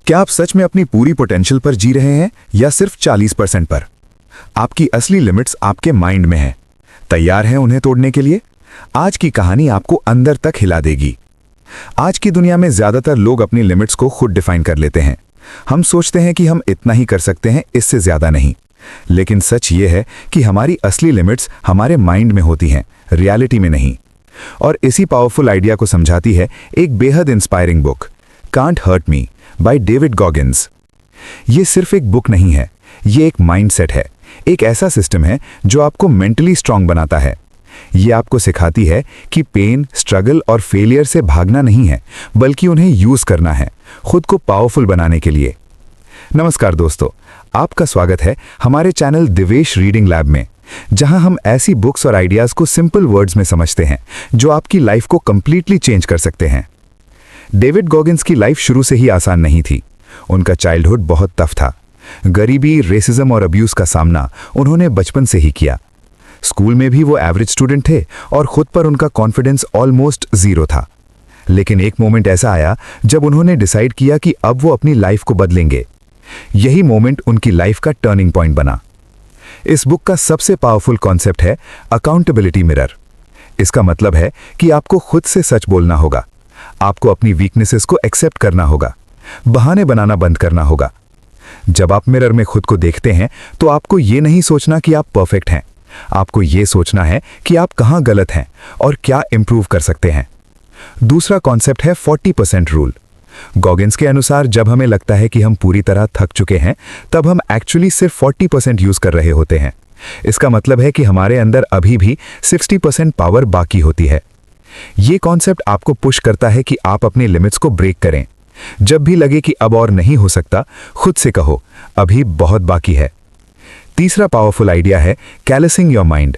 क्या आप सच में अपनी पूरी पोटेंशियल पर जी रहे हैं या सिर्फ 40% पर? आपकी असली लिमिट्स आपके माइंड में हैं। तैयार हैं उन्हें तोड़ने के लिए? आज की कहानी आपको अंदर तक हिला देगी। आज की दुनिया में ज्यादातर लोग अपनी लिमिट्स को खुद डिफाइन कर लेते हैं। हम सोचते हैं कि हम इतना ही कर सकते हैं, इससे ज्यादा नहीं। लेकिन सच ये है कि हमारी असली लिमिट्स हमारे माइंड में होती हैं, रियलिटी में नहीं। और इसी पावरफुल आइडिया को समझाती है एक बेहद inspiring book, can't hurt me by David Goggins. ये सिर्फ एक बुक नहीं है, ये एक माइंडसेट है, एक ऐसा सिस्टम है जो आपको मेंटली स्ट्रांग बनाता है। ये आपको सिखाती है कि पेन, स्ट्रगल और फेलियर से भागना नहीं है, बल्कि उन्हें यूज करना है, खुद को पावरफुल बनाने के लिए। नमस्कार दोस्तों, आपका स्वागत है हमारे चैनल दिवेश रीडिंग लैब में, जहां हम ऐसी बुक्स और आइडियाज को सिंपल वर्ड्स में समझते हैं जो आपकी लाइफ को कंप्लीटली चेंज कर सकते हैं। डेविड गॉगिन्स की लाइफ शुरू से ही आसान नहीं थी। उनका चाइल्डहुड बहुत टफ था। गरीबी, रेसिज्म और अब्यूज का सामना उन्होंने बचपन से ही किया। स्कूल में भी वो एवरेज स्टूडेंट थे और खुद पर उनका कॉन्फिडेंस ऑलमोस्ट जीरो था। लेकिन एक मोमेंट ऐसा आया जब उन्होंने डिसाइड किया कि अब वो अपनी लाइफ को बदलेंगे। यही मोमेंट उनकी लाइफ का टर्निंग पॉइंट बना। इस बुक का सबसे पावरफुल कॉन्सेप्ट है अकाउंटेबिलिटी मिरर। इसका मतलब है कि आपको खुद से सच बोलना होगा, आपको अपनी वीकनेसेस को एक्सेप्ट करना होगा, बहाने बनाना बंद करना होगा। जब आप मिरर में खुद को देखते हैं तो आपको ये नहीं सोचना कि आप परफेक्ट हैं, आपको ये सोचना है कि आप कहां गलत हैं और क्या इंप्रूव कर सकते हैं। दूसरा कॉन्सेप्ट है 40% रूल। गॉगिन्स के अनुसार जब हमें लगता है कि हम पूरी तरह थक चुके हैं, तब हम एक्चुअली सिर्फ 40% यूज कर रहे होते हैं। इसका मतलब है कि हमारे अंदर अभी भी 60% पावर बाकी होती है। ये कॉन्सेप्ट आपको पुश करता है कि आप अपनी लिमिट्स को ब्रेक करें। जब भी लगे कि अब और नहीं हो सकता, खुद से कहो अभी बहुत बाकी है। तीसरा पावरफुल आइडिया है कैलसिंग योर माइंड।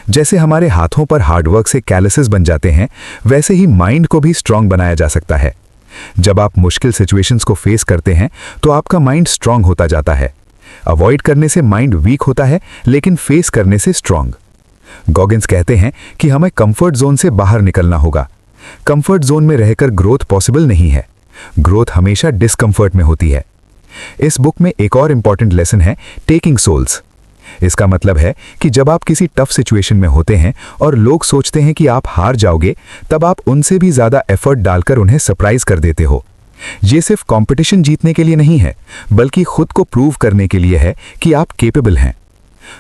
जैसे हमारे हाथों पर हार्डवर्क से कैलसेस बन जाते हैं, वैसे ही माइंड को भी स्ट्रांग बनाया जा सकता है। जब आप मुश्किल सिचुएशंस को फेस करते हैं तो आपका माइंड स्ट्रांग होता जाता है। अवॉइड करने से माइंड वीक होता है, लेकिन फेस करने से स्ट्रांग। गॉगिन्स कहते हैं कि हमें कंफर्ट जोन से बाहर निकलना होगा। कंफर्ट जोन में रहकर ग्रोथ पॉसिबल नहीं है, ग्रोथ हमेशा डिस्कंफर्ट में होती है। इस बुक में एक और इंपॉर्टेंट लेसन है टेकिंग सोल्स। इसका मतलब है कि जब आप किसी टफ सिचुएशन में होते हैं और लोग सोचते हैं कि आप हार जाओगे, तब आप उनसे भी ज्यादा एफर्ट डालकर उन्हें सरप्राइज कर देते हो। ये सिर्फ कंपटीशन जीतने के लिए नहीं है, बल्कि खुद को प्रूव करने के लिए है कि आप केपेबल हैं।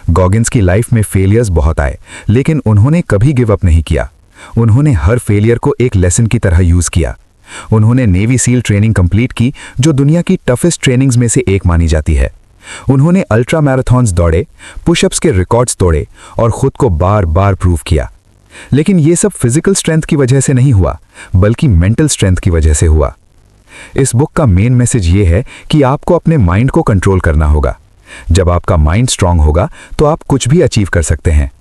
गॉगिन्स की लाइफ में फेलियर्स बहुत आए, लेकिन उन्होंने कभी गिव अप नहीं किया। उन्होंने हर फेलियर को एक लेसन की तरह यूज किया। उन्होंने नेवी सील ट्रेनिंग कंप्लीट की, जो दुनिया की टफेस्ट ट्रेनिंग्स में से एक मानी जाती है। उन्होंने अल्ट्रा मैराथन्स दौड़े, पुशअप्स के रिकॉर्ड्स तोड़े और खुद को बार बार प्रूव किया। लेकिन यह सब फिजिकल स्ट्रेंथ की वजह से नहीं हुआ, बल्कि मेंटल स्ट्रेंथ की वजह से हुआ। इस बुक का मेन मैसेज ये है कि आपको अपने माइंड को कंट्रोल करना होगा। जब आपका माइंड स्ट्रांग होगा तो आप कुछ भी अचीव कर सकते हैं।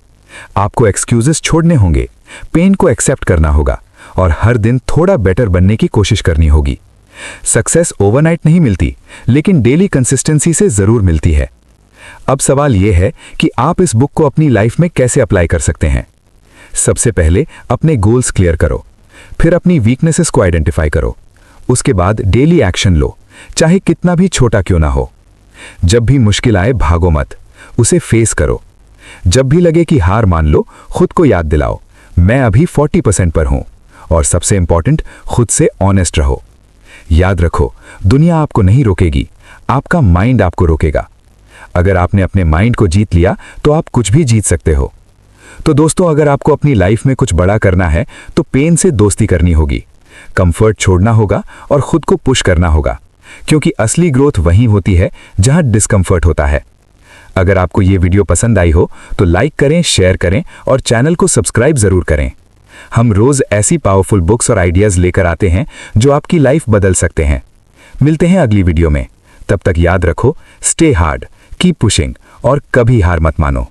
आपको एक्सक्यूजेस छोड़ने होंगे, पेन को एक्सेप्ट करना होगा और हर दिन थोड़ा बेटर बनने की कोशिश करनी होगी। सक्सेस ओवरनाइट नहीं मिलती, लेकिन डेली कंसिस्टेंसी से जरूर मिलती है। अब सवाल यह है कि आप इस बुक को अपनी लाइफ में कैसे अप्लाई कर सकते हैं। सबसे पहले अपने गोल्स क्लियर करो, फिर अपनी वीकनेसेस को आइडेंटिफाई करो। उसके बाद डेली एक्शन लो, चाहे कितना भी छोटा क्यों ना हो। जब भी मुश्किल आए भागो मत, उसे फेस करो। जब भी लगे कि हार मान लो, खुद को याद दिलाओ मैं अभी 40% पर हूं। और सबसे इंपॉर्टेंट, खुद से ऑनेस्ट रहो। याद रखो, दुनिया आपको नहीं रोकेगी, आपका माइंड आपको रोकेगा। अगर आपने अपने माइंड को जीत लिया तो आप कुछ भी जीत सकते हो। तो दोस्तों, अगर आपको अपनी लाइफ में कुछ बड़ा करना है तो पेन से दोस्ती करनी होगी, कंफर्ट छोड़ना होगा और खुद को पुश करना होगा, क्योंकि असली ग्रोथ वहीं होती है जहां डिस्कंफर्ट होता है। अगर आपको ये वीडियो पसंद आई हो तो लाइक करें, शेयर करें और चैनल को सब्सक्राइब जरूर करें। हम रोज ऐसी पावरफुल बुक्स और आइडियाज लेकर आते हैं जो आपकी लाइफ बदल सकते हैं। मिलते हैं अगली वीडियो में। तब तक याद रखो, स्टे हार्ड, कीप पुशिंग और कभी हार मत मानो।